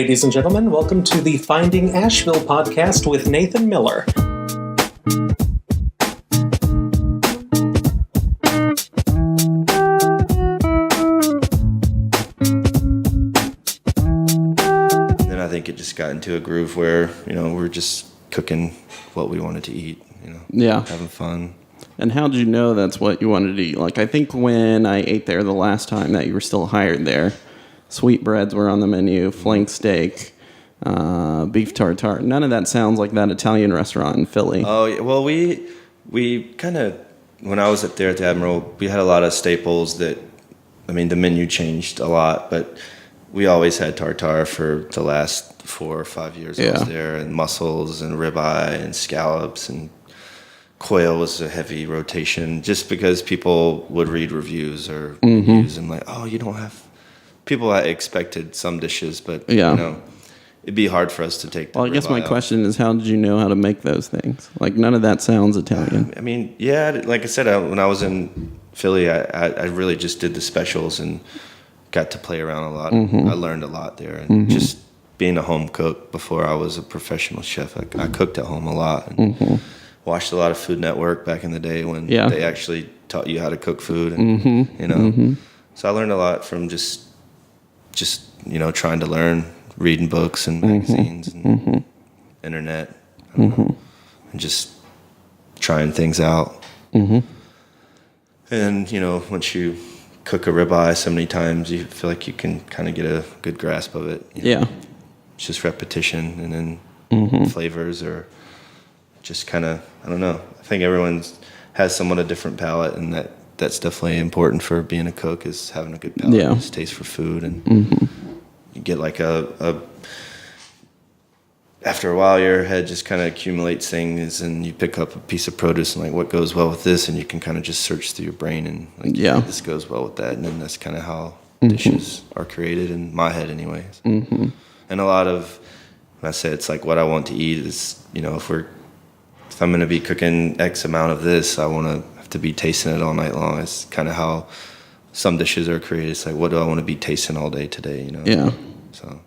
Ladies and gentlemen, welcome to the Finding Asheville podcast with Nathan Miller. Then I think it just got into a groove where, we're just cooking what we wanted to eat, Yeah. having fun. And how did you know that's what you wanted to eat? Like, I think when I ate there the last time that you were still hired there, sweetbreads were on the menu, flank steak, beef tartare. None of that sounds like that Italian restaurant in Philly. Oh, yeah. Well, we kind of, when I was up there at the Admiral, we had a lot of staples that, the menu changed a lot, but we always had tartare for the last 4 or 5 years I was there, and mussels and ribeye and scallops, and quail was a heavy rotation just because people would read reviews or reviews and like, oh, you don't have... People expected some dishes, but, it'd be hard for us to take the Well, I guess my out. question is, how did you know how to make those things? Like, none of that sounds Italian. Like I said, when I was in Philly, I really just did the specials and got to play around a lot. I learned a lot there. And just being a home cook before I was a professional chef, I cooked at home a lot. And watched a lot of Food Network back in the day when they actually taught you how to cook food. And, So I learned a lot from just trying to learn, reading books and magazines and internet, and just trying things out. And, once you cook a ribeye so many times, you feel like you can kind of get a good grasp of it. Yeah. It's just repetition and then flavors, or just kind of, I don't know. I think everyone has somewhat a different palate, and that's definitely important for being a cook, is having a good palate, just taste for food. And you get like after a while, your head just kind of accumulates things, and you pick up a piece of produce and like, what goes well with this, and you can kind of just search through your brain and like, this goes well with that, and then that's kind of how dishes are created in my head, anyways. And a lot of, when I say it's like what I want to eat is, if I'm going to be cooking X amount of this, I want to have to be tasting it all night long. It's kind of how some dishes are created. It's like, what do I want to be tasting all day today? Yeah. So.